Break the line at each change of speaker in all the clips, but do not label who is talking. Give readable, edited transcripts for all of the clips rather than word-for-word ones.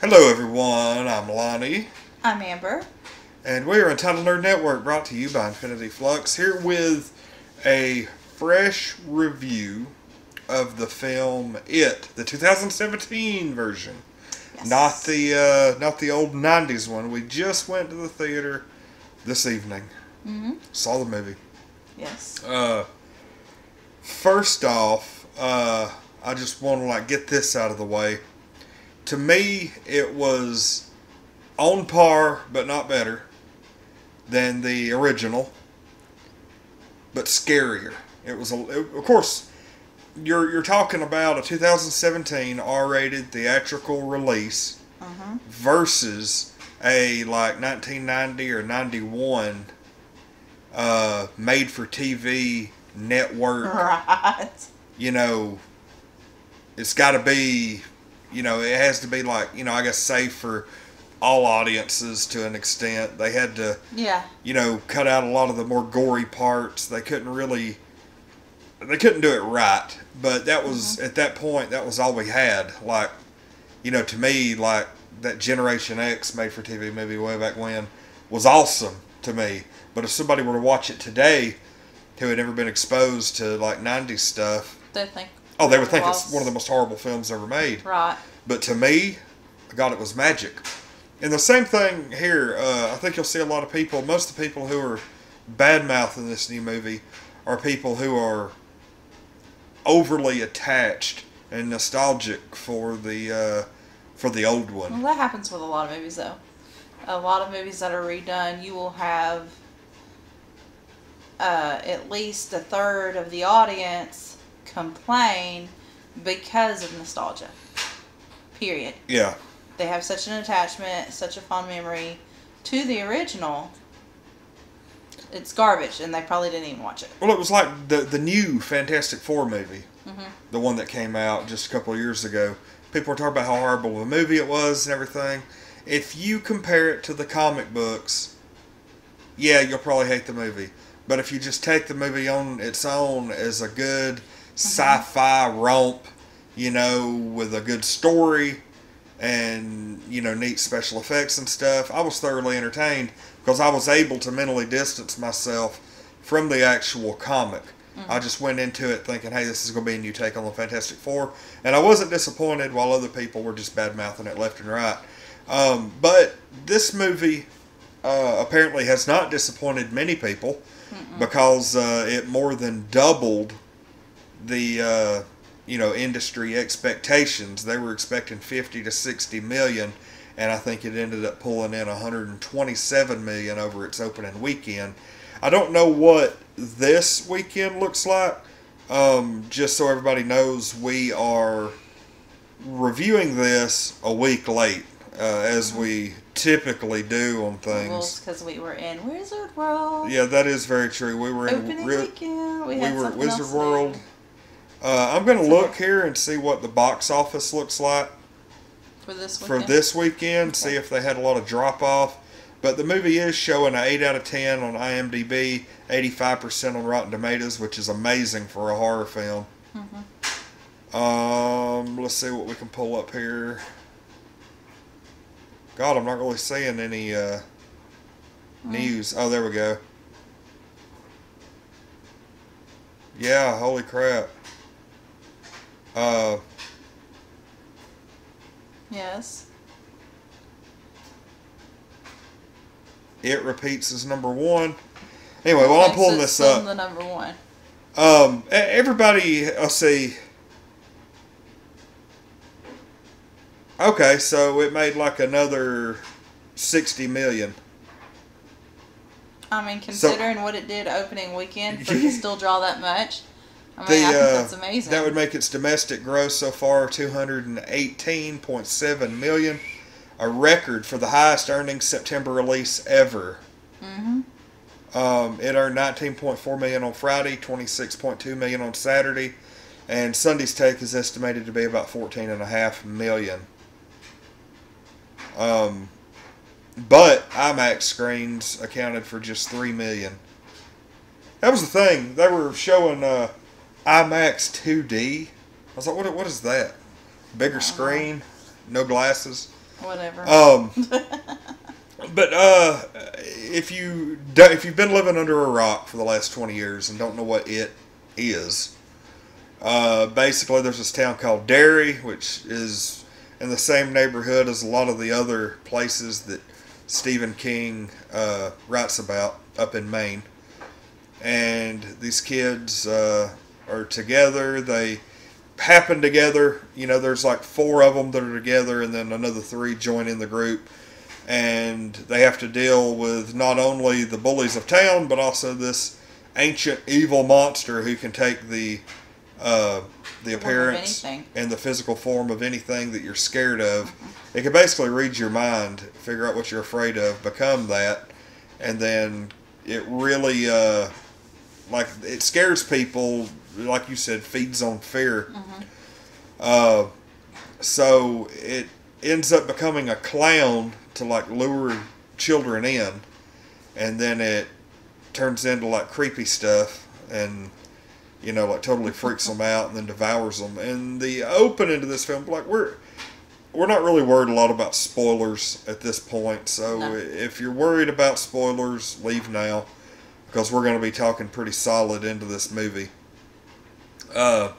Hello everyone, I'm Lonnie.
I'm Amber.
And we are Untitled Nerd Network, brought to you by Infinity Flux, here with a fresh review of the film It, the 2017 version.
Yes.
Not the old 90s one. We just went to the theater this evening. Saw the movie.
Yes.
First off, I just want to get this out of the way. To me, it was on par, but not better, than the original, but scarier. It was, of course, you're talking about a 2017 R-rated theatrical release versus a 1990 or 91 made-for-TV network.
Right.
It's got to be. It has to be I guess safe for all audiences to an extent. They had to, cut out a lot of the more gory parts. They couldn't do it right. But that was, at that point, that was all we had. To me, that Generation X made-for-TV movie way back when was awesome to me. But if somebody were to watch it today who had never been exposed to, 90s stuff, they would think it's one of the most horrible films ever made.
Right.
But to me, God, it was magic. And the same thing here. I think you'll see a lot of people, most of the people who are bad-mouthing this new movie are people who are overly attached and nostalgic for the old one.
Well, that happens with a lot of movies, though. A lot of movies that are redone, you will have at least a third of the audience complain because of nostalgia. Period.
Yeah.
They have such an attachment, such a fond memory to the original. It's garbage, and they probably didn't even watch it.
Well, it was like the new Fantastic Four movie, the one that came out just a couple of years ago. People were talking about how horrible of a movie it was and everything. If you compare it to the comic books, yeah, you'll probably hate the movie. But if you just take the movie on its own as a good sci-fi romp, with a good story and, neat special effects and stuff, I was thoroughly entertained because I was able to mentally distance myself from the actual comic. I just went into it thinking, hey, this is going to be a new take on the Fantastic Four. And I wasn't disappointed while other people were just bad-mouthing it left and right. But this movie apparently has not disappointed many people because it more than doubled the industry expectations. They were expecting 50 to 60 million, and I think it ended up pulling in 127 million over its opening weekend. I don't know what this weekend looks like. Just so everybody knows, we are reviewing this a week late, as we typically do on things.
Well, because we were in Wizard World.
Yeah, that is very true. We were
opening weekend. We were
at Wizard World. I'm going to look here and see what the box office looks like
for this
weekend.
Okay.
See if they had a lot of drop-off. But the movie is showing an 8 out of 10 on IMDb, 85% on Rotten Tomatoes, which is amazing for a horror film. Let's see what we can pull up here. God, I'm not really seeing any news. Oh, there we go. Yeah, holy crap.
Yes.
It repeats as number one. Anyway, while I'm pulling this up,
the number one.
Everybody, I'll see. Okay, so it made another 60 million.
I mean, considering what it did opening weekend, for it to still draw that much, I think that's amazing.
That would make its domestic gross so far 218.7 million, a record for the highest earning September release ever. It earned 19.4 million on Friday, 26.2 million on Saturday, and Sunday's take is estimated to be about 14.5 million. But IMAX screens accounted for just 3 million. That was the thing. They were showing IMAX 2D. I was like, what is that? Bigger screen, no glasses.
Whatever.
But if you've been living under a rock for the last 20 years and don't know what it is, basically there's this town called Derry, which is in the same neighborhood as a lot of the other places that Stephen King writes about up in Maine. And these kids are together. They happen together. You know, there's like 4 of them that are together, and then another 3 join in the group. And they have to deal with not only the bullies of town, but also this ancient evil monster who can take the appearance and the physical form of anything that you're scared of. It can basically read your mind, figure out what you're afraid of, become that, and then it really, it scares people, like you said, feeds on fear. So it ends up becoming a clown to like lure children in, and then it turns into like creepy stuff and like totally freaks them out and then devours them. And the opening to this film, like we're not really worried a lot about spoilers at this point, so no. If you're worried about spoilers, leave now, because we're going to be talking pretty solid into this movie. But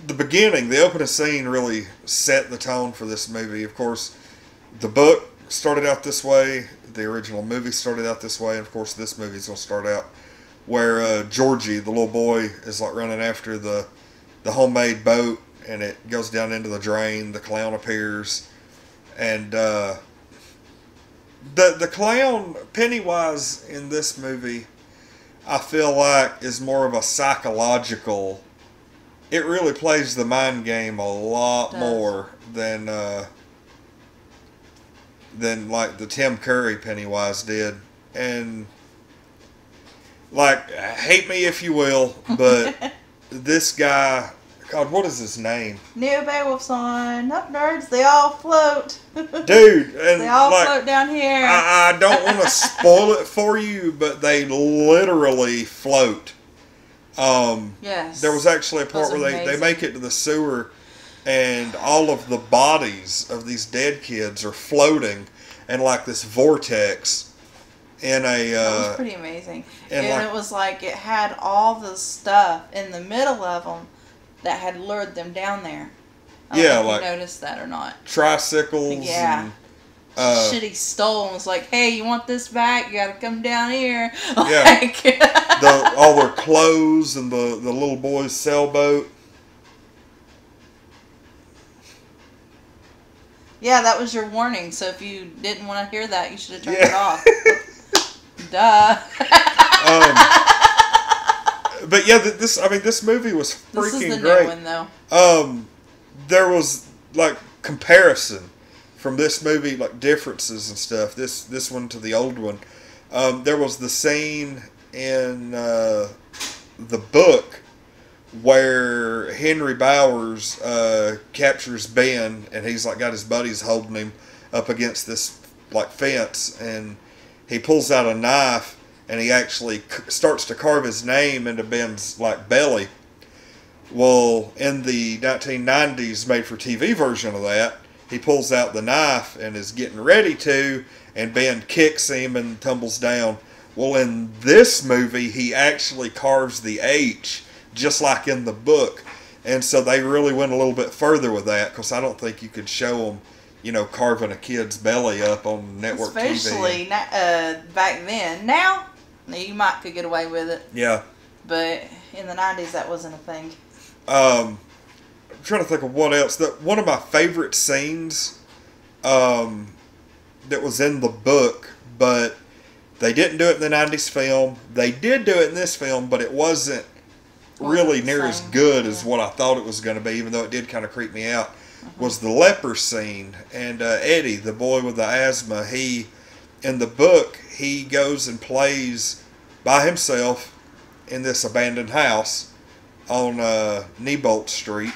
the beginning, the opening scene really set the tone for this movie. Of course, the book started out this way, the original movie started out this way, and of course this movie's going to start out where Georgie, the little boy, is like running after the homemade boat, and it goes down into the drain. The clown appears, and the clown, Pennywise, in this movie, I feel like is more of a psychological. It really plays the mind game a lot more than like the Tim Curry Pennywise did. And like, hate me if you will, but this guy, God, what is his name?
Neil Beowulf's on. Up nerds, they all float.
Dude, and
they all float down here.
I don't want to spoil it for you, but they literally float.
Yes.
There was actually a part where they make it to the sewer, and all of the bodies of these dead kids are floating in like this vortex. That
was pretty amazing. And it was like it had all the stuff in the middle of them that had lured them down there. I don't know if you noticed that or not.
Tricycles.
Yeah.
And,
shit he stole and was like, hey, you want this back? You gotta come down here.
Yeah. All their clothes and the little boy's sailboat.
Yeah, that was your warning. So if you didn't want to hear that, you should have turned it off. Duh.
But yeah, this movie was freaking
this is the
great.
New one, though.
There was like comparison from this movie, like differences and stuff. This one to the old one. There was the scene in the book where Henry Bowers captures Ben, and he's like got his buddies holding him up against this like fence, and he pulls out a knife and he actually starts to carve his name into Ben's like belly. Well, in the 1990s made-for-TV version of that, he pulls out the knife and is getting ready to, and Ben kicks him and tumbles down. Well, in this movie, he actually carves the H, just like in the book. And so they really went a little bit further with that, because I don't think you could show them, carving a kid's belly up on network TV.
Especially back then. Now, you could get away with it.
Yeah.
But in the 90s, that wasn't a thing.
I'm trying to think of what else. One of my favorite scenes that was in the book, but they didn't do it in the 90s film. They did do it in this film, but it wasn't really near as good as what I thought it was going to be, even though it did kind of creep me out, was the leper scene. And Eddie, the boy with the asthma, in the book, he goes and plays by himself in this abandoned house on Neibolt Street,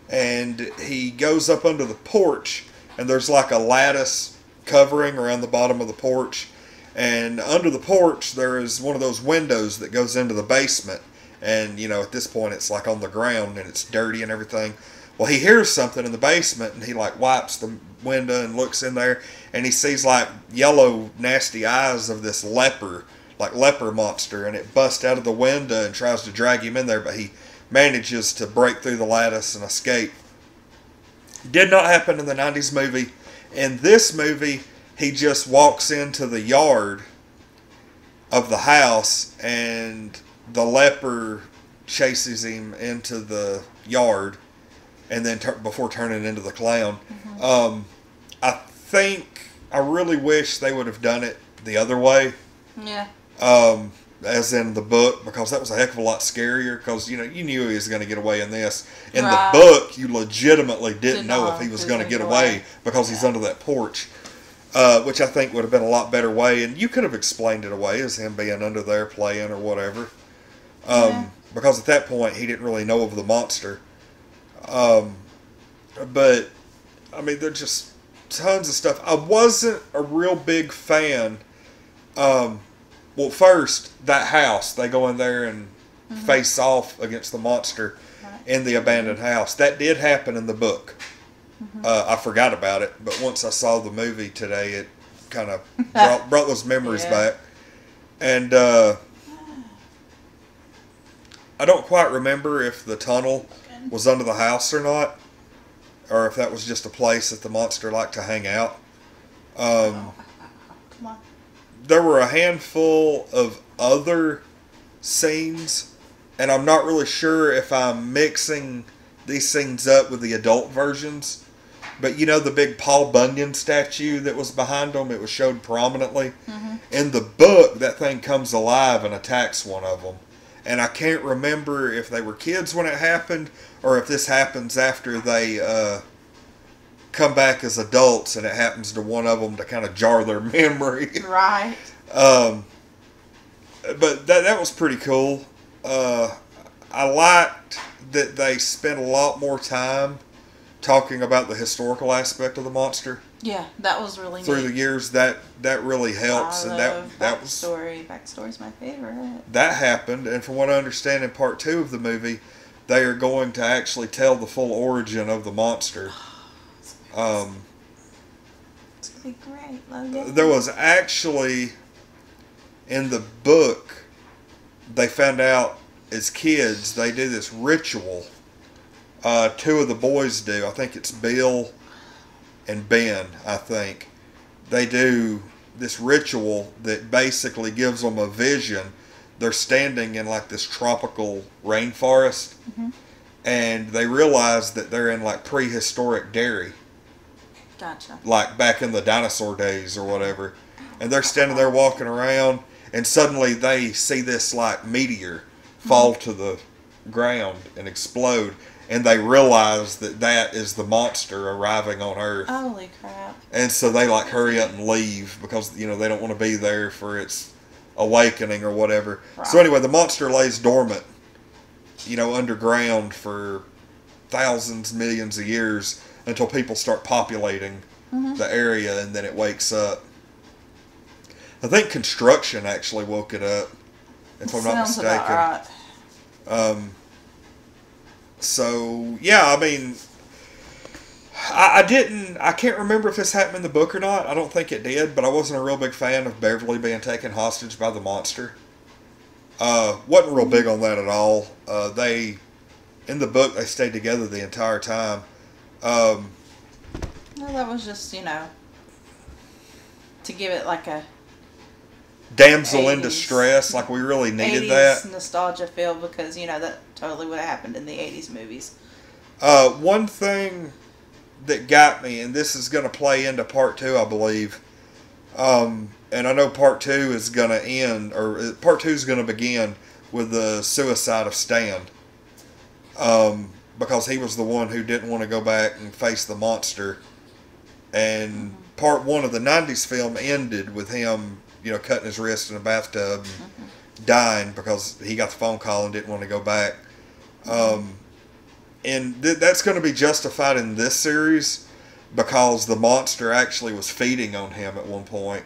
and he goes up under the porch, and there's like a lattice covering around the bottom of the porch, and under the porch there is one of those windows that goes into the basement, and at this point it's like on the ground and it's dirty and everything. Well, he hears something in the basement, and he like wipes the window and looks in there, and he sees like yellow, nasty eyes of this leper monster, and it busts out of the window and tries to drag him in there, but he manages to break through the lattice and escape. Did not happen in the 90s movie. In this movie, he just walks into the yard of the house, and the leper chases him into the yard, and then before turning into the clown. I really wish they would have done it the other way.
Yeah.
As in the book, because that was a heck of a lot scarier, because you knew he was going to get away in this. In
Right.
the book, you legitimately didn't know if he was going to get away because he's under that porch, which I think would have been a lot better way, and you could have explained it away as him being under there playing or whatever, because at that point he didn't really know of the monster. But I mean, there's just tons of stuff. I wasn't a real big fan. Well, first, that house, they go in there and face off against the monster in the abandoned house. That did happen in the book. I forgot about it, but once I saw the movie today, it kind of brought those memories back. And I don't quite remember if the tunnel was under the house or not, or if that was just a place that the monster liked to hang out.
Come on.
There were a handful of other scenes, and I'm not really sure if I'm mixing these scenes up with the adult versions. But the big Paul Bunyan statue that was behind them, it was showed prominently. In the book, that thing comes alive and attacks one of them. And I can't remember if they were kids when it happened, or if this happens after they come back as adults, and it happens to one of them to kind of jar their memory.
Right.
But that was pretty cool. I liked that they spent a lot more time talking about the historical aspect of the monster.
Yeah, that was really
through
neat.
the years. That really helps, and that was
backstory's my favorite.
That happened, and from what I understand, in part 2 of the movie, they are going to actually tell the full origin of the monster.
It's gonna be great. Love it.
There was actually, in the book, they found out as kids, they do this ritual. 2 of the boys do. I think it's Bill and Ben, I think. They do this ritual that basically gives them a vision. They're standing in like this tropical rainforest, and they realize that they're in like prehistoric Derry.
Gotcha.
Like back in the dinosaur days or whatever. And they're standing there walking around, and suddenly they see this like meteor fall to the ground and explode. And they realize that is the monster arriving on Earth.
Holy crap.
And so they like hurry up and leave because, they don't want to be there for its awakening or whatever. Right. So anyway, the monster lays dormant, underground for thousands, millions of years until people start populating the area, and then it wakes up. I think construction actually woke it up, if I'm not mistaken.
About right.
So, yeah, I mean, I can't remember if this happened in the book or not. I don't think it did, but I wasn't a real big fan of Beverly being taken hostage by the monster. Wasn't real big on that at all. In the book, they stayed together the entire time.
No, that was just, to give it like a
damsel in distress, like we really needed
80s
that.
Nostalgia feel, because, that totally would have happened in the 80s movies.
One thing that got me, and this is going to play into part 2, I believe, and I know part 2 is going to end, or part 2 is going to begin with the suicide of Stan, because he was the one who didn't want to go back and face the monster, and part 1 of the 90s film ended with him, cutting his wrist in a bathtub and dying because he got the phone call and didn't want to go back. And that's going to be justified in this series because the monster actually was feeding on him at one point.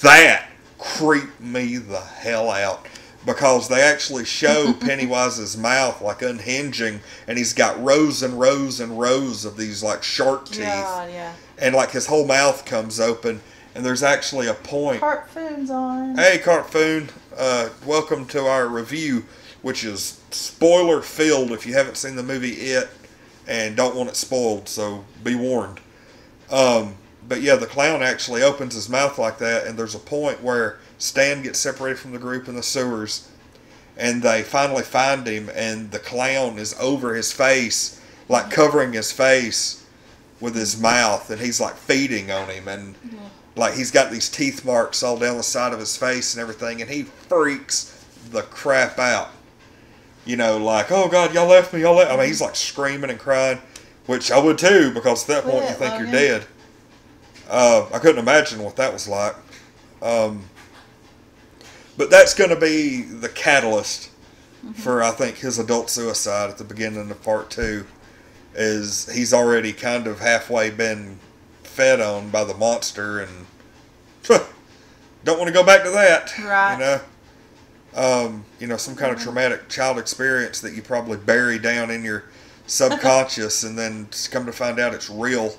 That creeped me the hell out. because they actually show Pennywise's mouth like unhinging, and he's got rows and rows and rows of these like shark teeth.
Yeah.
And like his whole mouth comes open, and there's actually a point.
Cartoon's on.
Hey, Cartoon, welcome to our review, which is spoiler filled if you haven't seen the movie It and don't want it spoiled, so be warned. But yeah, the clown actually opens his mouth like that, and there's a point where Stan gets separated from the group in the sewers, and they finally find him, and the clown is over his face, like covering his face with his mouth, and he's like feeding on him, and like he's got these teeth marks all down the side of his face and everything, and he freaks the crap out. You know, like, oh God, y'all left me, I mean, he's like screaming and crying, which I would too, because at that point you think you're dead. I couldn't imagine what that was like. But that's going to be the catalyst for, I think, his adult suicide at the beginning of part 2. Is he's already kind of halfway been fed on by the monster, and don't want to go back to that.
Right.
You know, some kind of traumatic child experience that you probably bury down in your subconscious, and then come to find out it's real.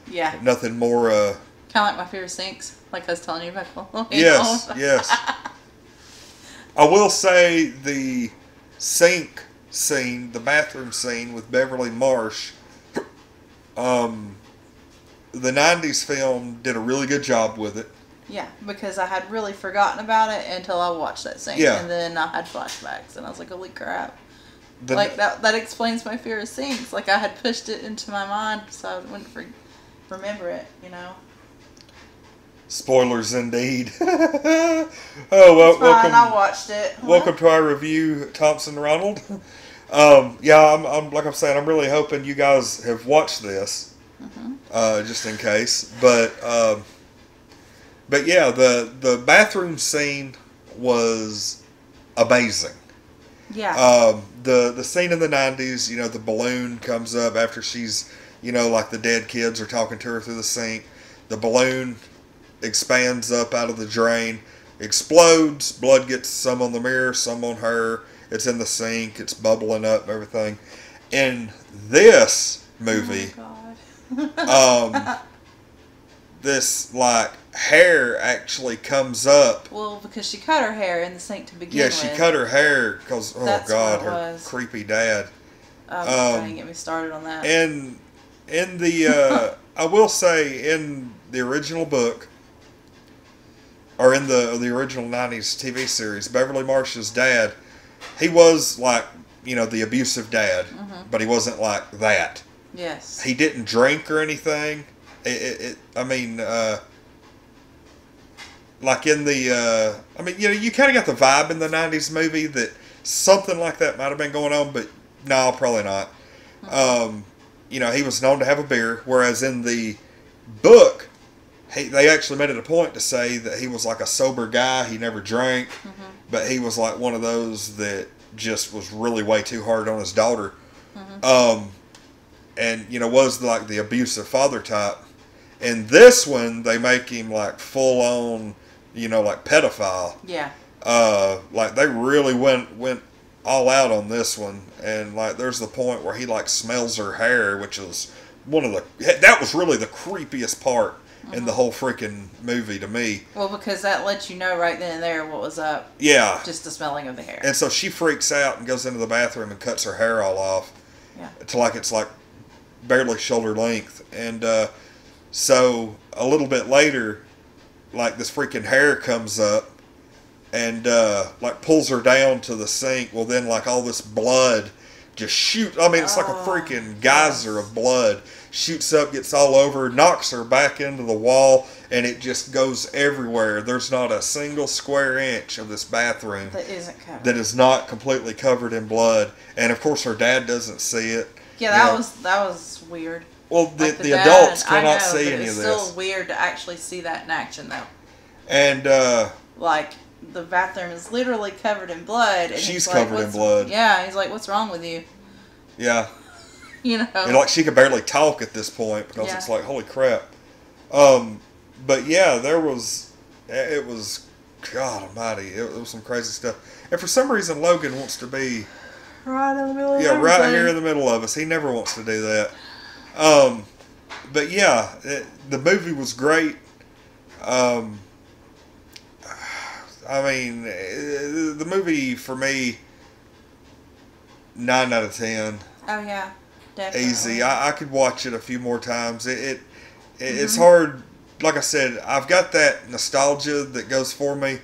Yeah.
Nothing more.
Kind of like my favorite sinks, like I was telling you about.
Yes. I will say the sink scene, the bathroom scene with Beverly Marsh, the 90s film did a really good job with it.
Yeah, because I had really forgotten about it until I watched that scene.
Yeah.
And then I had flashbacks, and I was like, holy crap. Like, that explains my fear of sinks. Like, I had pushed it into my mind so I wouldn't remember it, you know.
Spoilers indeed. Oh, well, welcome.
I watched it.
Welcome to our review, Thompson Ronald. Yeah, I'm like I'm saying, I'm really hoping you guys have watched this, just in case. But yeah, the bathroom scene was amazing.
Yeah.
The scene in the 90s, you know, the balloon comes up after she's, you know, like the dead kids are talking to her through the sink. The balloon expands up out of the drain, explodes, blood gets some on the mirror, some on her, it's in the sink, it's bubbling up and everything. In this movie, this like hair actually comes up.
Well, because she cut her hair in the sink to begin with.
Yeah, she cut her hair because, God, her creepy dad.
Oh, don't get me started on that.
And in the, I will say, in the original book, or in the original 90s TV series, Beverly Marsh's dad, he was like, you know, the abusive dad, but he wasn't like that.
Yes.
He didn't drink or anything. I mean, like in the, I mean, you know, you kind of got the vibe in the 90s movie that something like that might have been going on, but no, probably not. You know, he was known to have a beer, whereas in the book, they actually made it a point to say that he was like a sober guy. He never drank, but he was like one of those that just was really way too hard on his daughter. And, you know, was like the abusive father type. In this one, they make him like full on, you know, like pedophile.
Yeah.
Like they really went all out on this one. And like there's the point where he like smells her hair, which is that was really the creepiest part in the whole freaking movie to me. Well,
because that lets you know right then and there what was up.
Yeah.
Just the smelling of the hair.
And so she freaks out and goes into the bathroom and cuts her hair all off.
Yeah.
To like it's like barely shoulder length. And so a little bit later, like this freaking hair comes up and like pulls her down to the sink. Well, then like all this blood just shoots. I mean, it's like a freaking geyser of blood. Shoots up, gets all over, knocks her back into the wall, and it just goes everywhere. There's not a single square inch of this bathroom
that isn't covered.
That is not completely covered in blood. And of course, her dad doesn't see it.
Yeah, that was weird.
Well, the dad, adults cannot see any of this.
It's still weird to actually see that in action, though.
And
like the bathroom is literally covered in blood. And
she's covered in blood.
Yeah, he's like, "What's wrong with you?"
Yeah.
You know.
And like she could barely talk at this point because it's like, holy crap. But yeah, it was God almighty, it was some crazy stuff. And for some reason, Logan wants to be
right in the middle of everything.
right here in the middle of us. He never wants to do that. But yeah, the movie was great. I mean, the movie for me, 9 out of 10.
Oh yeah, definitely.
Easy. I could watch it a few more times. It's hard. Like I said, I've got that nostalgia that goes for me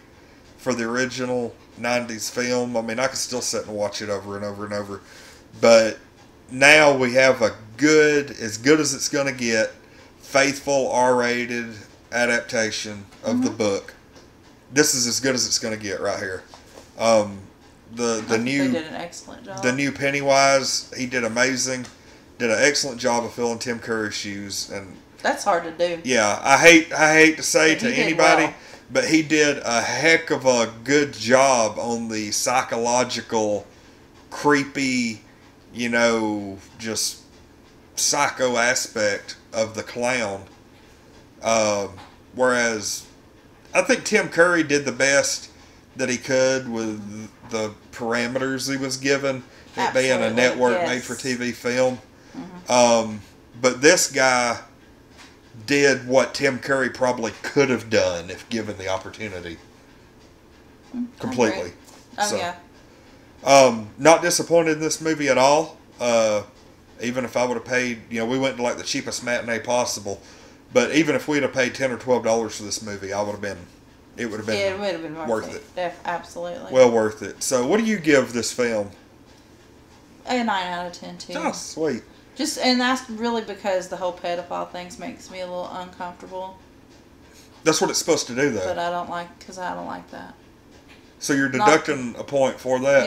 for the original 90s film. I mean, I could still sit and watch it over and over and over. But now we have as good as it's going to get, faithful R-rated adaptation of the book. This is as good as it's going to get right here. The new,
they did an excellent job.
The new Pennywise, he did amazing. Did an excellent job of filling Tim Curry's shoes, and
that's hard to do.
Yeah, I hate to say to anybody, but he did a heck of a good job on the psychological, creepy, just psycho aspect of the clown. Whereas I think Tim Curry did the best that he could with the parameters he was given, it being a network made-for-TV film. But this guy did what Tim Curry probably could have done if given the opportunity. Completely. Not disappointed in this movie at all. Even if I would have paid, we went to like the cheapest matinee possible. But even if we'd have paid $10 or $12 for this movie, it would have been worth it.
Absolutely.
Well worth it. So what do you give this film?
A 9 out of 10 too.
Oh, sweet.
And that's really because the whole pedophile things makes me a little uncomfortable.
That's what it's supposed to do, though.
But I don't like that.
So you're deducting a point for that?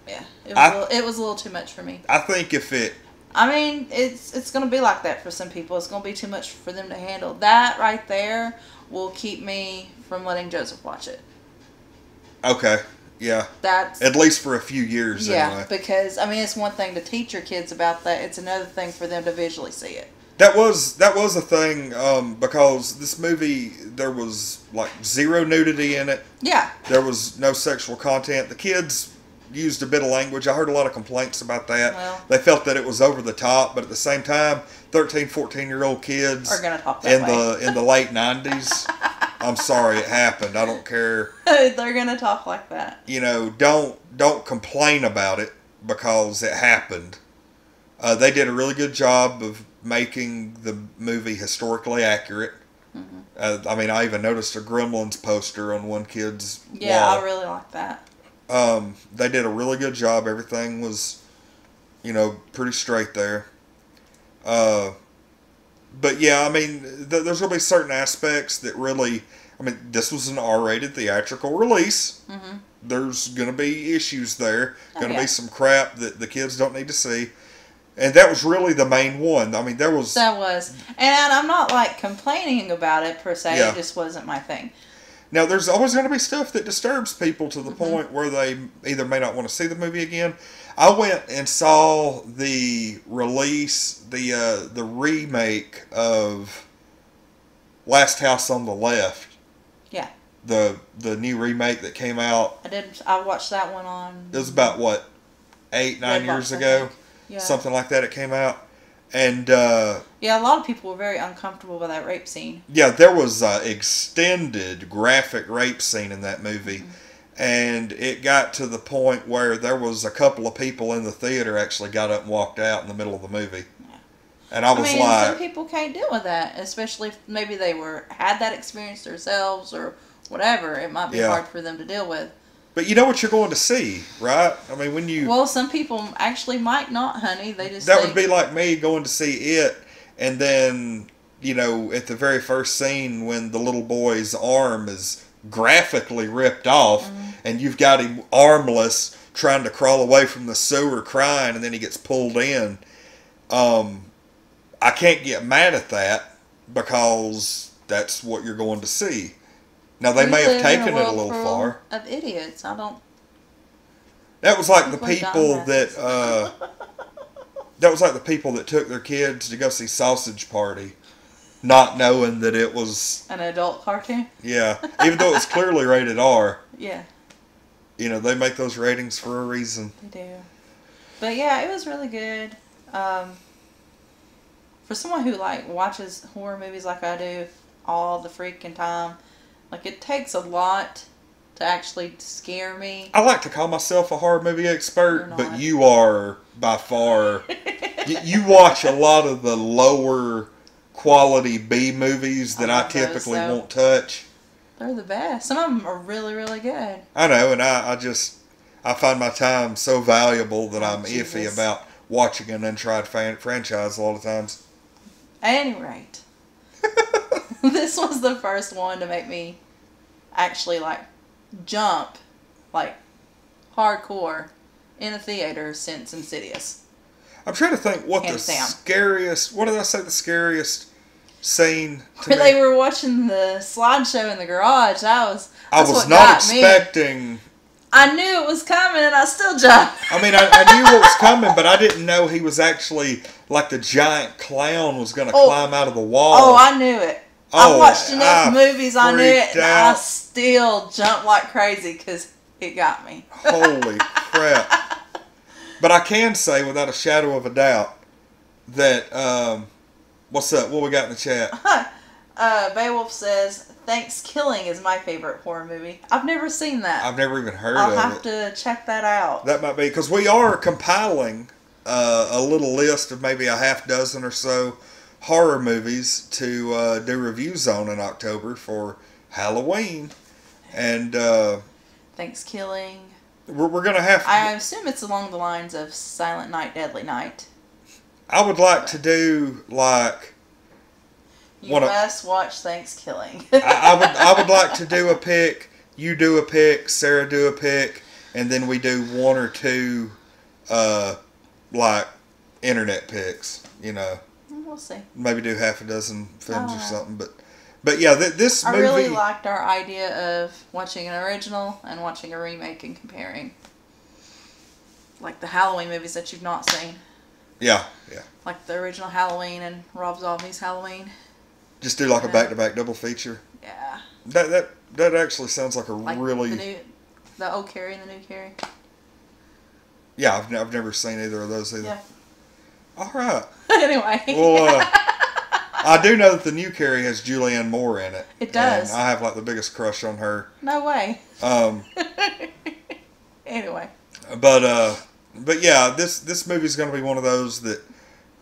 Yep. Yeah. It was a little too much for me.
I think if it...
I mean, it's going to be like that for some people. It's going to be too much for them to handle. That right there will keep me from letting Joseph watch it.
Okay. Yeah.
That's
at least for a few years. Anyway.
Because I mean, it's one thing to teach your kids about that. It's another thing for them to visually see it.
That was a thing because this movie, there was like zero nudity in it.
Yeah.
There was no sexual content. The kids used a bit of language. I heard a lot of complaints about that.
Well,
they felt that it was over the top, but at the same time, 13, 14-year-old kids
are gonna talk that way.
in the late 90s. I'm sorry it happened. I don't care.
They're gonna talk like that.
Don't complain about it because it happened. They did a really good job of making the movie historically accurate. I mean, I even noticed a Gremlins poster on one kid's wall.
I really like that.
They did a really good job. Everything was, pretty straight there. But yeah, I mean, there's going to be certain aspects that really, I mean, this was an R-rated theatrical release. There's going to be issues there. Going to be some crap that the kids don't need to see. And that was really the main one. I mean, That was.
And I'm not, complaining about it, per se. It just wasn't my thing.
Now, there's always going to be stuff that disturbs people to the point where they either may not want to see the movie again. I went and saw the release, the remake of Last House on the Left.
Yeah.
The new remake that came out.
I watched that one on...
It was about, 8-9 years ago?
Yeah.
Something like that it came out. And,
a lot of people were very uncomfortable with that rape scene.
Yeah, there was an extended graphic rape scene in that movie. And it got to the point where there was a couple of people in the theater actually got up and walked out in the middle of the movie. Yeah. And I was
some people can't deal with that, especially if maybe they had that experience themselves or whatever. It might be hard for them to deal with.
But you know what you're going to see, right? I mean, when you...
Well, some people actually might not, honey. They just
would be like me going to see it, and then, at the very first scene when the little boy's arm is graphically ripped off, and you've got him armless trying to crawl away from the sewer crying, and then he gets pulled in. I can't get mad at that because that's what you're going to see. Now, they may have taken it a little far.
Of idiots. I don't...
That was like the people that... that was like the people that took their kids to go see Sausage Party. not knowing that it was
an adult cartoon.
Yeah, even though it was clearly rated R.
Yeah.
You know, they make those ratings for a reason.
They do. But yeah, it was really good. For someone who like watches horror movies like I do all the freaking time, like it takes a lot to actually scare me.
I like to call myself a horror movie expert, but you are by far. you watch a lot of the lower quality B movies that I typically won't touch.
They're the best. Some of them are really, really good.
I know, and I find my time so valuable that I'm iffy about watching an untried franchise a lot of times.
At any rate, this was the first one to make me actually like jump like hardcore in a theater since Insidious.
I'm trying to think what the scariest. What did I say? The scariest scene.
Where they were watching the slideshow in the garage. I was
not expecting.
I knew it was coming, and I still jumped.
I mean, I knew what was coming, but I didn't know he was actually like the giant clown was going to climb out of the wall.
Oh, I knew it. I watched enough movies. I knew it, and I still jumped like crazy because it got me.
Holy crap! But I can say, without a shadow of a doubt, that what's up? What we got in the chat?
Beowulf says, Thanksgiving is my favorite horror movie. I've never seen that.
I've never even heard of it.
I'll have to check that out.
That might be, because we are compiling a little list of maybe a half dozen or so horror movies to do reviews on in October for Halloween. And
Thanksgiving.
We're going to have...
I assume it's along the lines of Silent Night, Deadly Night.
I would like to do, like...
You must watch Thanksgiving.
I would like to do a pick. You do a pick. Sarah do a pick. And then we do one or two, like, internet picks, you know.
We'll see.
Maybe do half a dozen films or something. But yeah, this movie... I
really liked our idea of watching an original and watching a remake and comparing. Like the Halloween movies that you've not seen.
Yeah.
Like the original Halloween and Rob Zombie's Halloween.
Just do like a back-to-back double feature.
Yeah.
That actually sounds like really...
The old Carrie and the new Carrie.
Yeah, I've never seen either of those either.
Yeah.
All right.
Anyway.
Well, I do know that the new Carrie has Julianne Moore in it.
It does.
And I have like the biggest crush on her.
No way. Anyway.
But yeah, this movie's going to be one of those that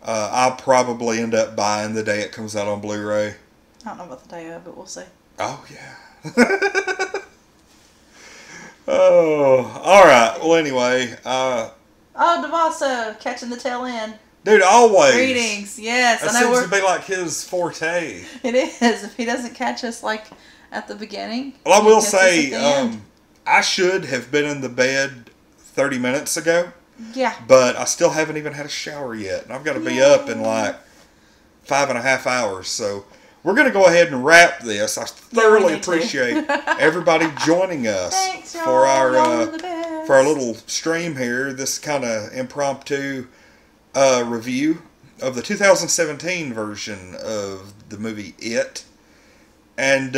I'll probably end up buying the day it comes out on Blu-ray.
I don't know about the day of, but we'll see.
Oh, yeah. Oh, all right. Well, anyway.
Devasso, catching the tail end.
Dude, always.
Greetings, yes.
That seems to be like his forte.
It is. If he doesn't catch us, like, at the beginning.
Well, I will say, I should have been in the bed 30 minutes ago.
Yeah.
But I still haven't even had a shower yet. And I've got to be up in like 5.5 hours. So we're going to go ahead and wrap this. I thoroughly appreciate everybody joining us.
Thanks,
for our little stream here. This kind of impromptu review of the 2017 version of the movie It. And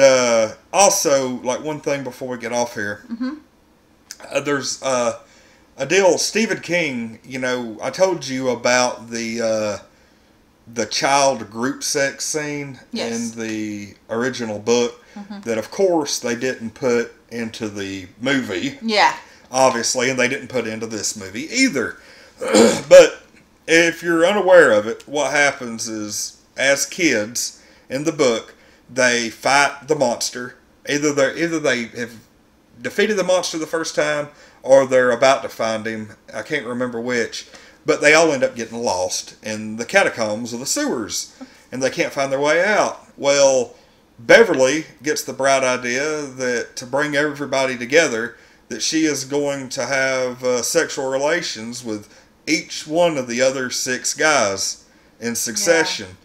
also, like, one thing before we get off here. Mm-hmm. There's a deal. Stephen King, you know, I told you about the child group sex scene in the original book that, of course, they didn't put into the movie.
Yeah.
Obviously, and they didn't put into this movie either. But if you're unaware of it, what happens is, as kids in the book, they fight the monster. Either they have defeated the monster the first time, or they're about to find him. I can't remember which. But they all end up getting lost in the catacombs of the sewers. And they can't find their way out. Well, Beverly gets the bright idea that to bring everybody together, that she is going to have sexual relations with each one of the other 6 guys in succession. Yeah.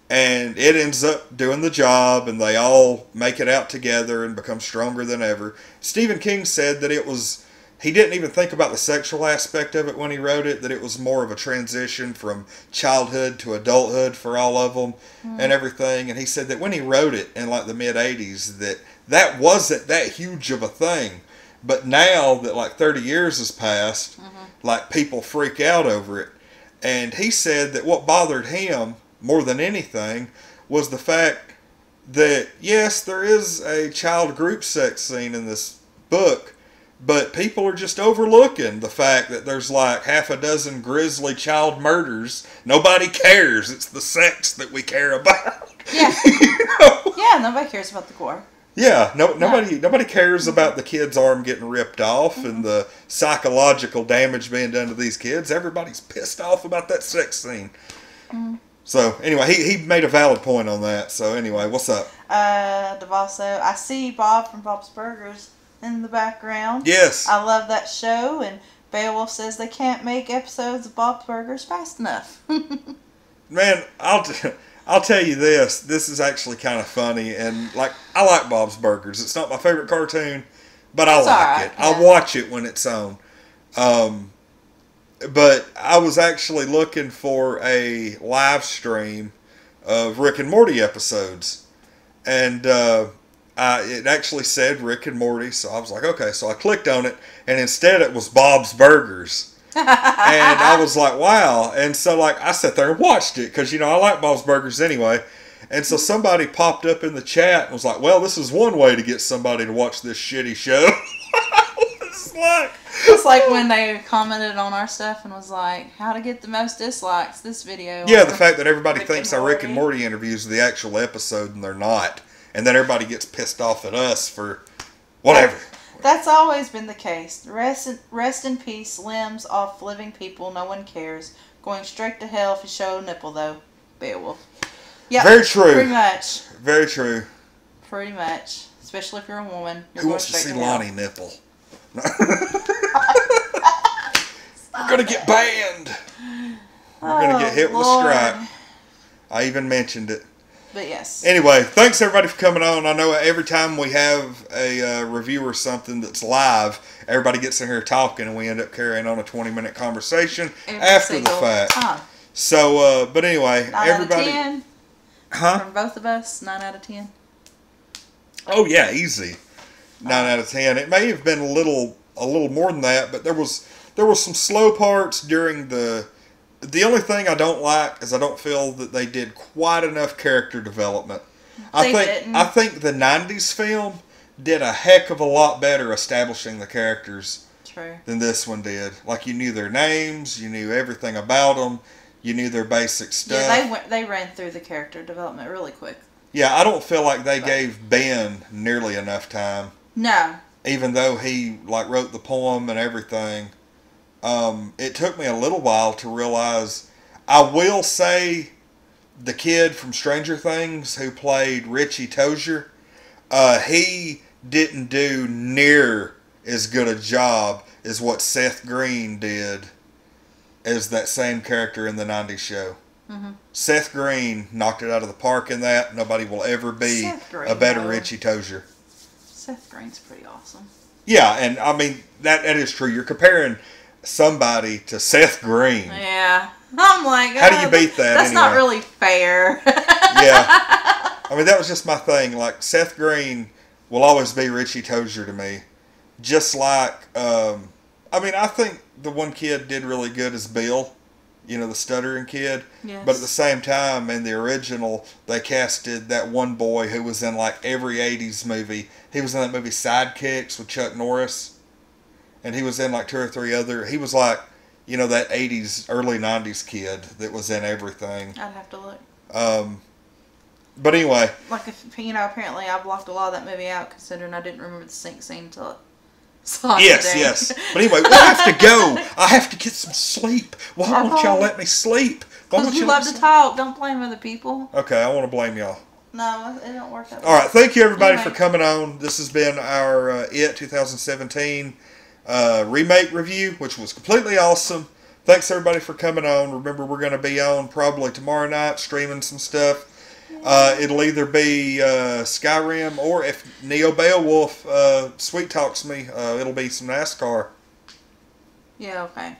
And it ends up doing the job, and they all make it out together and become stronger than ever. Stephen King said that it was he didn't even think about the sexual aspect of it when he wrote it, that it was more of a transition from childhood to adulthood for all of them and everything. And he said that when he wrote it in like the mid-'80s, that wasn't that huge of a thing. But now that like 30 years has passed, like people freak out over it. And he said that what bothered him more than anything was the fact that, yes, there is a child group sex scene in this book, but people are just overlooking the fact that there's like half a dozen grisly child murders. Nobody cares. It's the sex that we care about.
Yeah.
You know?
Yeah, nobody cares about the gore.
Yeah, nobody cares about the kid's arm getting ripped off and the psychological damage being done to these kids. Everybody's pissed off about that sex scene. So, anyway, he made a valid point on that. So, anyway, what's up?
Devasso, I see Bob from Bob's Burgers in the background.
Yes.
I love that show, and Beowulf says they can't make episodes of Bob's Burgers fast enough.
Man, I'll tell you this. This is actually kind of funny, and like I like Bob's Burgers. It's not my favorite cartoon, but I like it.
Yeah.
I'll watch it when it's on. But I was actually looking for a live stream of Rick and Morty episodes, and it actually said Rick and Morty, so I was like, okay. So I clicked on it, and instead it was Bob's Burgers. And I was like, wow. And so, like, I sat there and watched it because, you know, I like Bob's Burgers anyway. And so somebody popped up in the chat and was like, well, this is one way to get somebody to watch this shitty show.
It's like when they commented on our stuff and was like, how to get the most dislikes, this video.
Yeah, the fact that everybody thinks our Rick and Morty interviews are the actual episode and they're not. And then everybody gets pissed off at us for whatever.
That's always been the case. Rest in peace, limbs off living people. No one cares. Going straight to hell if you show a nipple, though. Beowulf. Yeah,
very true.
Pretty much.
Very true.
Pretty much. Especially if you're a woman.
Who wants to see Lonie nipple? We're gonna get banned. We're gonna get hit with a strike. I even mentioned it.
But yes.
Anyway, thanks everybody for coming on. I know every time we have a review or something that's live, everybody gets in here talking and we end up carrying on a 20-minute conversation after the fact. So, but anyway,
9
everybody.
Out of 10.
Huh?
From both of us, 9 out of 10.
Oh yeah, easy. 9 out of 10. It may have been a little more than that, but there was some slow parts during the. The only thing I don't like is I don't feel that they did quite enough character development. I think the 90s film did a heck of a lot better establishing the characters than this one did. Like, you knew their names, you knew everything about them, you knew their basic stuff.
Yeah, they ran through the character development really quick.
Yeah, I don't feel like they gave Ben nearly enough time.
No.
Even though he like wrote the poem and everything. It took me a little while to realize. I will say the kid from Stranger Things who played Richie Tozier, he didn't do near as good a job as what Seth Green did as that same character in the 90s show. Mm-hmm. Seth Green knocked it out of the park in that. Nobody will ever be a better Richie Tozier.
Seth Green's pretty awesome.
Yeah, and I mean, that is true. You're comparing somebody to Seth Green.
Yeah. I'm like,
how do you beat that?
That's not really fair.
Yeah. I mean, that was just my thing. Like, Seth Green will always be Richie Tozier to me. Just like, I mean, I think the one kid did really good as Bill. You know, the stuttering kid.
Yes.
But at the same time, in the original, they casted that one boy who was in like every 80s movie. He was in that movie Sidekicks with Chuck Norris. And he was in like 2 or 3 other. He was like, you know, that 80s, early 90s kid that was in everything.
I'd have to look.
But anyway.
Like, if, you know, apparently I blocked a lot of that movie out considering I didn't remember the sink scene until it saw it today.
Yes. But anyway, we'll have to go. I have to get some sleep. Why won't y'all let me sleep?
Because you love to talk. Don't blame other people.
Okay, I want to blame y'all.
No, it don't work that way.
All right, thank you everybody for coming on. This has been our It 2017 remake review, which was completely awesome. Thanks everybody for coming on. Remember, we're going to be on probably tomorrow night streaming some stuff. It'll either be Skyrim, or if Neo Beowulf sweet talks me, it'll be some NASCAR.
Yeah, okay.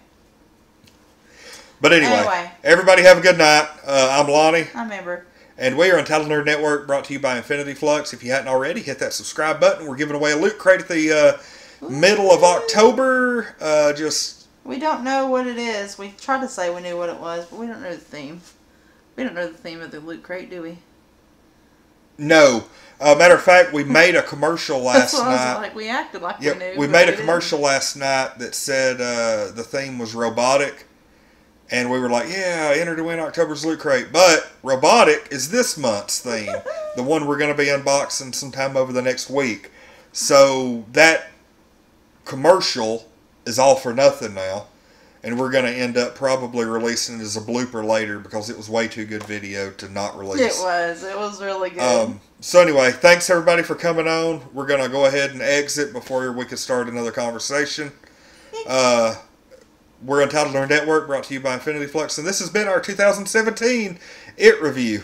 But anyway, everybody have a good night. I'm Lonnie.
I'm Amber.
And we are Untitled Nerd Network, brought to you by Infinity Flux. If you hadn't already, hit that subscribe button. We're giving away a loot crate at the middle of October.
We don't know what it is. We tried to say we knew what it was, but we don't know the theme. We don't know the theme of the loot crate, do we?
No. Matter of fact, we made a commercial last night.
I was like, we acted like we knew.
We made a commercial last night that said the theme was robotic. And we were like, yeah, enter to win October's Loot Crate. But robotic is this month's theme. The one we're going to be unboxing sometime over the next week. So that commercial is all for nothing now. And we're going to end up probably releasing it as a blooper later because it was way too good video to not release.
It was. It was really good.
So anyway, thanks everybody for coming on. We're going to go ahead and exit before we can start another conversation. We're Untitled Nerd Network, brought to you by Infinity Flux, and this has been our 2017 IT Review.